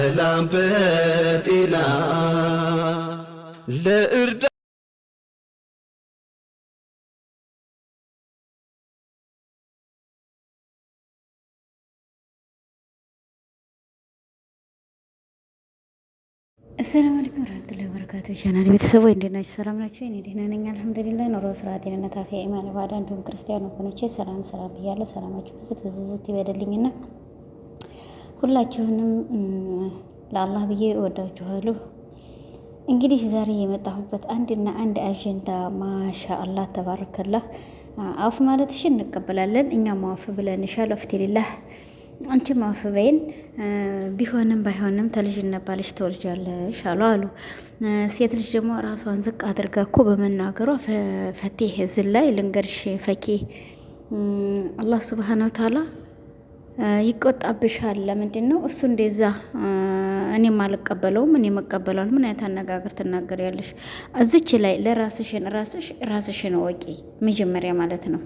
በሰላም በጤና ለእርዳ السلام عليكم ورحمة الله وبركاته. ቻናል ቤተሰቦች እንዴት ናችሁ? ሰላም ናችሁ? እኔ ደህና ነኝ አልሐምዱሊላህ። ኑሮ ስራ፣ ጤንነት፣ አፍያ፣ ኢማን፣ ኢባዳ እንዲሁም ክርስቲያን ወገኖቼ ሰላም ብያለሁ። ሰላማችሁ ብዝት ይበደልኝና ሁላችሁንም ለአላህ ብዬ እወዳችኋለሁ። እንግዲህ ዛሬ የመጣሁበት አንድና አንድ አጀንዳ ማሻአላህ ተባረከላህ። አፍ ማለትሽን እንቀበላለን እኛም አፍ ብለንሻል። አፍቴሊላህ አንቺ ማፈበይን ቢሆንም ባይሆንም ተልጅነት ባልሽ ትወልጃለሽ አሉ። ሴት ልጅ ደግሞ ራሷን ዝቅ አድርጋ እኮ በመናገሯ ፈቴህ እዚህ ላይ ልንገርሽ ፈኪ አላህ ሱብሃነሁ ወተዓላ ይቆጣብሻል። ለምንድን ነው እሱ እንደዛ እኔም አልቀበለውም እኔ መቀበላል። ምን አይነት አነጋገር ትናገሪያለሽ? እዚች ላይ ራስሽን ወቂ መጀመሪያ ማለት ነው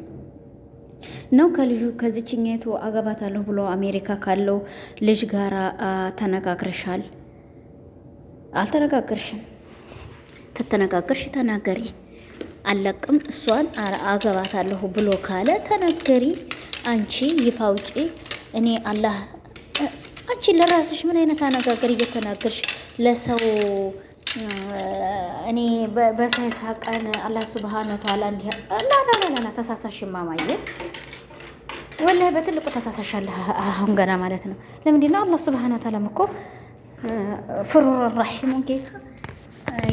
ከልጁ ከዚችኛቱ አገባታለሁ ብሎ አሜሪካ ካለው ልጅ ጋራ ተነጋግረሻል? አልተነጋገርሽም? ተተነጋገርሽ ተናገሪ። አለቅም እሷን አገባታለሁ ብሎ ካለ ተናገሪ። አንቺ ይፋውጪ። እኔ አላህ አንቺ ለራስሽ ምን አይነት አነጋገር እየተናገርሽ ለሰው እኔ በሳይሳቀን አላህ ሱብሃነሁ ወተዓላ እንዲህ ላላላላ ተሳሳሽ ማማዬ ወላሂ በትልቁ ተሳሳሻለህ። አሁን ገና ማለት ነው። ለምንድን ነው አላህ ሱብሃነሁ ወተዓላ እኮ ፍሩር ረሒሙን ጌታ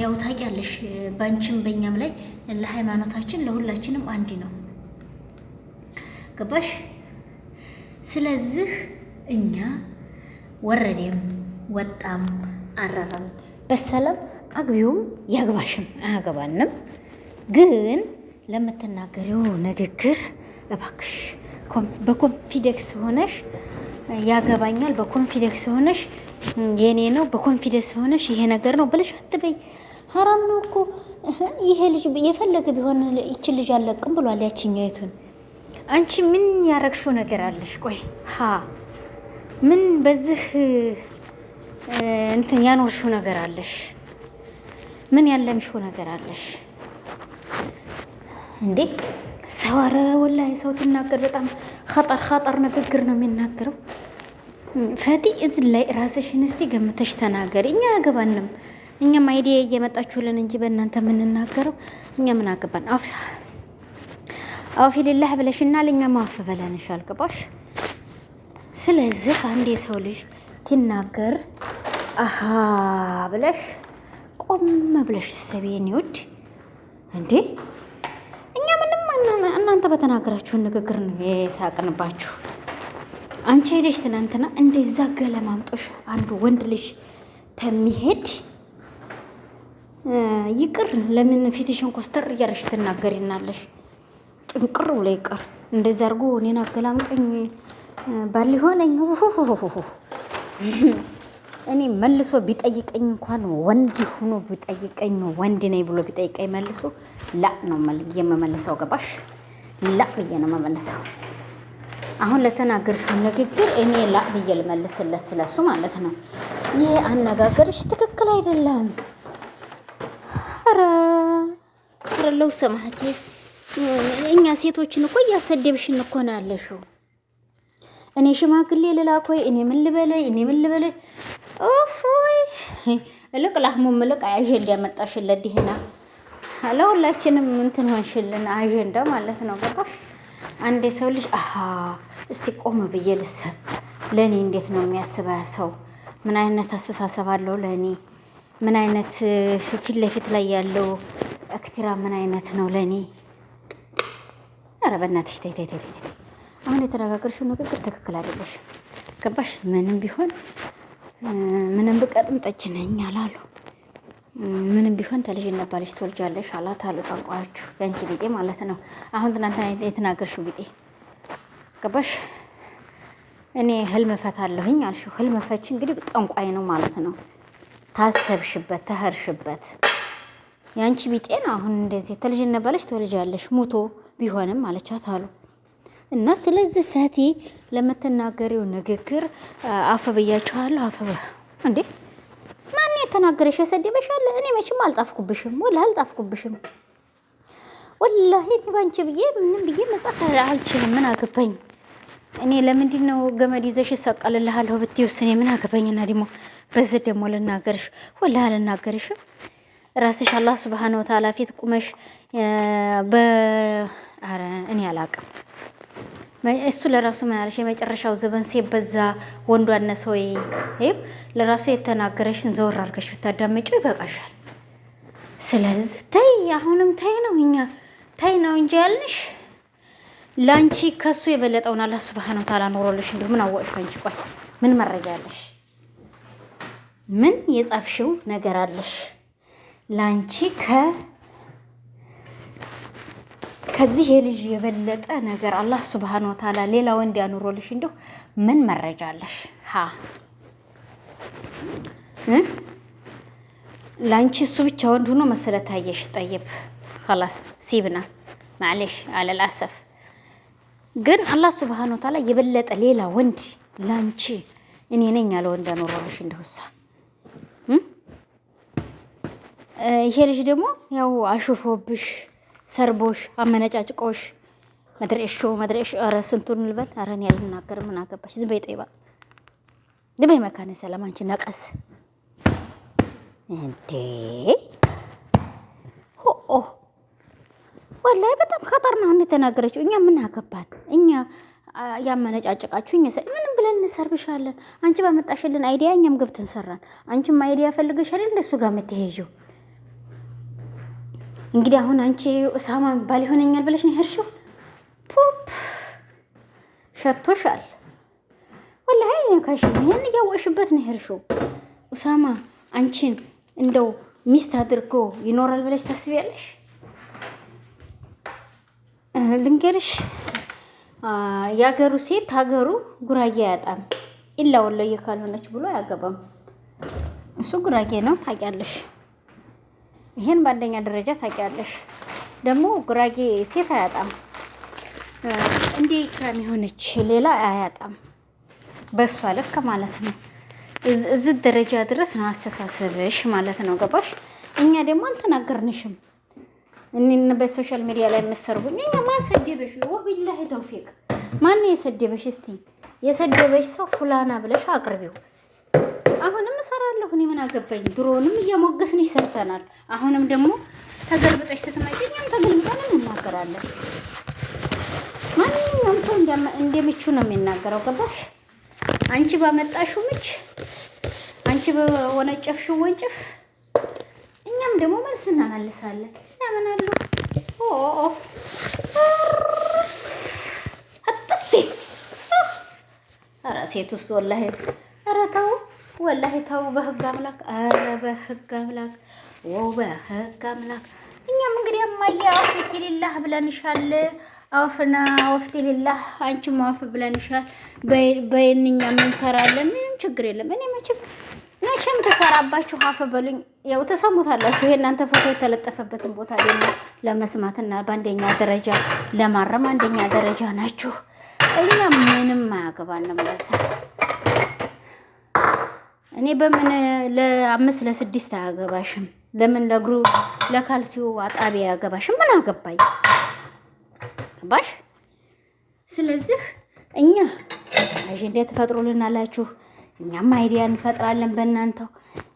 ያው ታውቂያለሽ፣ ባንቺም በእኛም ላይ ለሃይማኖታችን ለሁላችንም አንድ ነው። ገባሽ? ስለዚህ እኛ ወረደም ወጣም አረረም በሰላም አግቢውም ያግባሽም አያገባንም። ግን ለምትናገሪው ንግግር እባክሽ በኮንፊደንስ ሆነሽ ያገባኛል፣ በኮንፊደንስ ሆነሽ የኔ ነው፣ በኮንፊደንስ ሆነሽ ይሄ ነገር ነው ብለሽ አትበይ። ሀራም ነው እኮ ይሄ ልጅ የፈለገ ቢሆን ይችን ልጅ አለቅም ብሏል ያችኛይቱን። አንቺ ምን ያረግሽው ነገር አለሽ? ቆይ ምን በዚህ እንትን ያኖርሽው ነገር አለሽ? ምን ያለምሽው ነገር አለሽ እንዴ? ሰዋረ ወላሂ ሰው ትናገር በጣም ኸጠር ንግግር ነው የሚናገረው። ፈቲ እዚህ ላይ ራስሽን እስቲ ገምተሽ ተናገሪ። እኛ አያገባንም። እኛም አይዲያ እየመጣችሁልን እንጂ በእናንተ የምንናገረው እኛ ምን አገባን? አውፊ ሊላህ ብለሽናል፣ እኛ ማፍ በለንሻል። ገባሽ? ስለዚህ አንድ የሰው ልጅ ትናገር ብለሽ ቆም ብለሽ ሰቤን ይውድ እንዴ። እኛ ምንም እናንተ በተናገራችሁ ንግግር ነው የሳቅንባችሁ። አንቺ ሄደሽ ትናንትና እንደዛ ገለማምጦሽ አንዱ ወንድ ልጅ ተሚሄድ ይቅር። ለምን ፊትሽን ኮስተር እያረሽ ትናገሪናለሽ? ጥንቅር ብሎ ይቅር። እንደዛ አድርጎ እኔን አገላምጠኝ ባል ሆነኝ እኔ መልሶ ቢጠይቀኝ እንኳን ወንድ ሆኖ ቢጠይቀኝ ወንድ ነኝ ብሎ ቢጠይቀኝ መልሶ ላ ነው የምመልሰው። ገባሽ? ላ ብዬ ነው የምመልሰው። አሁን ለተናገርሽው ንግግር እኔ ላ ብዬ ልመልስለት ስለሱ ማለት ነው። ይሄ አነጋገርሽ ትክክል አይደለም። ኧረ ለው ሰማህቴ፣ እኛ ሴቶችን እኮ እያሰደብሽን እኮ ነው ያለሽው። እኔ ሽማግሌ ልላኮይ እኔ ምን ልበለይ ኦፎይ እልቅ ላህሙም እልቅ አጀንዳ ያመጣሽለት ዲህና ለሁላችንም እንትን ሆንሽልን አጀንዳ ማለት ነው። ገባሽ? አንድ ሰው ልጅ እስቲ ቆም ብዬ ልሰብ፣ ለእኔ እንዴት ነው የሚያስባ ሰው? ምን አይነት አስተሳሰብ አለው ለእኔ? ምን አይነት ፊት ለፊት ላይ ያለው አክቲራ ምን አይነት ነው ለእኔ? ኧረ በእናትሽ ተይ። አሁን የተነጋገርሽው ንግግር ትክክል አይደለሽ። ገባሽ? ምንም ቢሆን ምንም ብቀጥም ጠጅ ነኝ አላሉ። ምንም ቢሆን ተልጅነት ባልሽ ትወልጃለሽ አላት አሉ ጠንቋዮቹ። ያንቺ ቢጤ ማለት ነው። አሁን ትናንትና የተናገርሽው ቢጤ ገባሽ? እኔ ህልም ፈታለሁኝ አልሽው። ህልም ፈች እንግዲህ ጠንቋይ ነው ማለት ነው። ታሰብሽበት ተህርሽበት ያንቺ ቢጤ ነው። አሁን እንደዚህ ተልጅነት ባልሽ ትወልጃለሽ ሙቶ ቢሆንም አለቻት አሉ። እና ስለዚህ ፈቲ ለምትናገሪው ንግግር አፈ ብያችኋለሁ። እንዴ ማን የተናገረሽ? የሰደበሽ አለ? እኔ መቼም አልጣፍኩብሽም፣ ወላሂ አልጣፍኩብሽም። ወላሂ እኔ ባንቺ ብዬ ምንም ብዬ መጻፍ አልችልም። ምን አገባኝ እኔ? ለምንድን ነው ገመድ ይዘሽ እሰቀልልሃለሁ ብትይውስ እኔ ምን አገባኝና ደግሞ በዚህ ደግሞ ልናገርሽ? ወላሂ አልናገርሽም። ራስሽ አላህ ሱብሃነሁ ወተዓላ ፊት ቁመሽ አረ እኔ አላቅም። እሱ ለራሱ ምን አለሽ? የመጨረሻው ዘበን ሲበዛ ወንዱ አነሰ ወይ? ለራሱ የተናገረሽን ዘወር አድርገሽ ብታዳምጪው ይበቃሻል። ስለዚህ ተይ፣ አሁንም ተይ ነው እኛ ተይ ነው እንጂ ያልንሽ ላንቺ ከሱ የበለጠውን አላህ ሱብሃነሁ ወተዓላ ኖሮልሽ እንደው ምን አወቅሽ አንቺ? ቆይ ምን መረጃ አለሽ? ምን የጻፍሽው ነገር አለሽ? ላንቺ ከዚህ የልጅ የበለጠ ነገር አላህ ሱብሃነሁ ወተዓላ ሌላ ወንድ ያኖሮልሽ እንደው ምን መረጃ አለሽ? ላንቺ እሱ ብቻ ወንድ ሆኖ መሰለ ታየሽ። ጠይብ خلاص ሲብና معلش على الاسف ግን አላህ ሱብሃነሁ ወተዓላ የበለጠ ሌላ ወንድ ላንቺ እኔ ነኝ ያለ ወንድ ያኖሮልሽ እንደውሳ ይሄ ልጅ ደግሞ ያው አሽፎብሽ ሰርቦሽ አመነጫጭቆሽ መድረሽ ኧረ ስንቱን ልበል። ኧረ እኔ አልናገርም። ምን አገባሽ? ዝም በይ ጠይባ ዝም በይ መካነ ሰላም አንቺ ነቀስ እንዴ! ኦ ወላሂ በጣም ኸጠር ነው የተናገረችው። እኛ ምን አገባን? እኛ ያመነጫጭቃችሁ እኛ ምንም ብለን እንሰርብሻለን። አንቺ ባመጣሽልን አይዲያ እኛም ገብተን ሰራን። አንቺም አይዲያ ፈልገሻል እንደሱ ጋር የምትሄጂው እንግዲህ አሁን አንቺ ኡሳማ ባል ይሆነኛል ብለሽ ነው ሄርሽው። ፑፕ ሸቶሻል ወላሂ ነው ካሽ ያን ያወሽበት ነው ሄርሽው። ኡሳማ አንቺን እንደው ሚስት አድርጎ ይኖራል ብለሽ ታስቢያለሽ? ልንገርሽ ያገሩ ሴት ሀገሩ ጉራጌ አያጣም ኢላ ወለየ ካልሆነች ብሎ አያገባም። እሱ ጉራጌ ነው ታውቂያለሽ። ይሄን በአንደኛ ደረጃ ታውቂያለሽ። ደግሞ ጉራጌ ሴት አያጣም፣ እንደ ኢክራም የሆነች ሌላ አያጣም። በሷ ልክ ማለት ነው። እዚህ ደረጃ ድረስ ነው አስተሳሰብሽ ማለት ነው። ገባሽ? እኛ ደግሞ አልተናገርንሽም። እኔን በሶሻል ሚዲያ ላይ የምትሰርቡኝ እኛ ማን ሰደበሽ? ወቢላሂ ተውፊቅ ማን የሰደበሽ? እስቲ የሰደበሽ ሰው ፉላና ብለሽ አቅርቢው። አሁንም እሰራለሁ እኔ ምን አገባኝ? ድሮንም እያሞገስንሽ ሰርተናል። አሁንም ደግሞ ተገልብጠሽ ስትመጪ እኛም ተገልብጠን እንናገራለን። ማንኛውም ሰው እንደምቹ ነው የሚናገረው። ገባሽ? አንቺ ባመጣሽው ምች፣ አንቺ በወነጨፍሽው ወንጭፍ፣ እኛም ደግሞ መልስ እናመልሳለን። ያምናሉ አጥፊ ኧረ ሴት ውስጥ ወላሂ ኧረ ተው ወላሂ ተው፣ በህግ አምላክ፣ ኧረ በህግ አምላክ፣ በህግ አምላክ። እኛም እንግዲህ አማያ አፍቲ ሊላህ ብለንሻል። አፍና ወፍቲ ሊላህ አንቺም አፍ ብለንሻል። በእኛ እንሰራለን፣ ምንም ችግር የለም። እኔ መቼም ተሰራባችሁ አፍ በሉኝ። ያው ተሰሙታላችሁ። ይሄ እናንተ ፎቶ የተለጠፈበትን ቦታ ደግሞ ለመስማትና በአንደኛ ደረጃ ለማረም አንደኛ ደረጃ ናችሁ። እኛ ምንም አያገባንም ለዛ እኔ በምን ለ5 ለ6 አያገባሽም። ለምን ለእግሩ ለካልሲው አጣቢ አያገባሽም። ምን አገባኝ ባሽ። ስለዚህ እኛ አጀንዳ ተፈጥሮልናላችሁ፣ እኛም አይዲያ እንፈጥራለን በእናንተው፣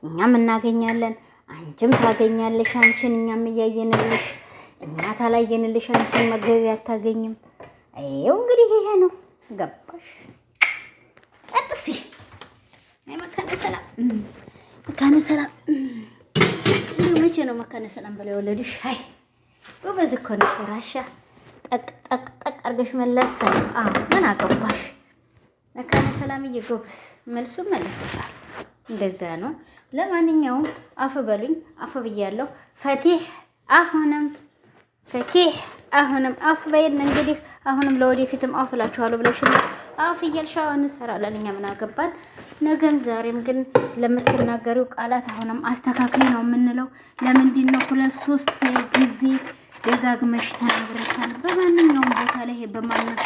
እኛም እናገኛለን፣ አንቺም ታገኛለሽ። አንቺን እኛም እያየንልሽ፣ እኛ ታላየንልሽ አንቺን መገቢያ አታገኝም። ይኸው እንግዲህ ይሄ ነው። ገባሽ? አጥሲ መካነ ሰላም መካነ ሰላም እንደው መቼ ነው መካነ ሰላም ብለው የወለዱሽ? አይ ጎበዝ እኮ ነው። ራሻ ጠቅ ጠቅ ጠቅ አድርገሽ መለስ። ምን አገባሽ? መካነ ሰላምዬ ጎበዝ፣ መልሱም መልሰሻል። እንደዛ ነው። ለማንኛውም አፍ በሉኝ፣ አፍ ብያለሁ። ፈቲህ አሁንም አፍ በይን። እንግዲህ አሁንም ለወደፊትም አፍ እላችኋለሁ ብለሽኝ አፍ እያልሻው እንሰራለን። እኛ ምን አገባን? ነገም ዛሬም ግን ለምትናገሪው ቃላት አሁንም አስተካክሊ ነው የምንለው። ለምንድን ነው 2-3 ጊዜ ደጋግመሽ ተናግረሻል። በማንኛውም ቦታ ላይ በማንም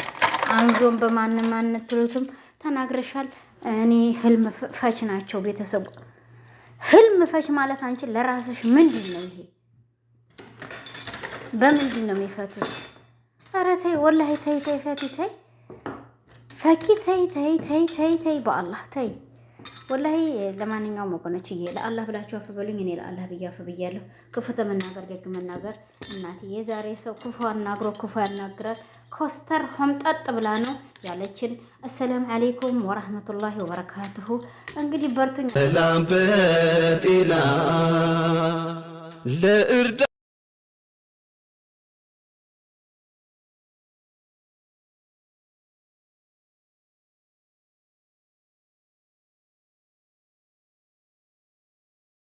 አንዞም በማንም አንትሉትም ተናግረሻል። እኔ ህልም ፈች ናቸው ቤተሰቡ። ህልም ፈች ማለት አንቺ ለራስሽ ምንድን ነው ይሄ? በምንድን ነው የሚፈቱት? ኧረ ተይ ወላሂ ተይ ተይ ፈኪ ተይ ፈኪ ተይ ተይ ተይ ተይ ተይ በአላህ ተይ ወላሂ። ለማንኛውም ወገኖችዬ ለአላህ ብላችሁ አፍ በሉኝ። እኔ ለአላህ ብዬ አፍ ብያለሁ። ክፉ ተመናገር ደግ መናገር እናቴ። የዛሬ ሰው ክፉ አናግሮ ክፉ ያናግራል። ኮስተር ሆምጣጥ ብላ ነው ያለችን። አሰላም አለይኩም ወራህመቱላሂ ወበረካቱሁ። እንግዲህ በርቱኝ። ሰላም በጤና ለእርዳ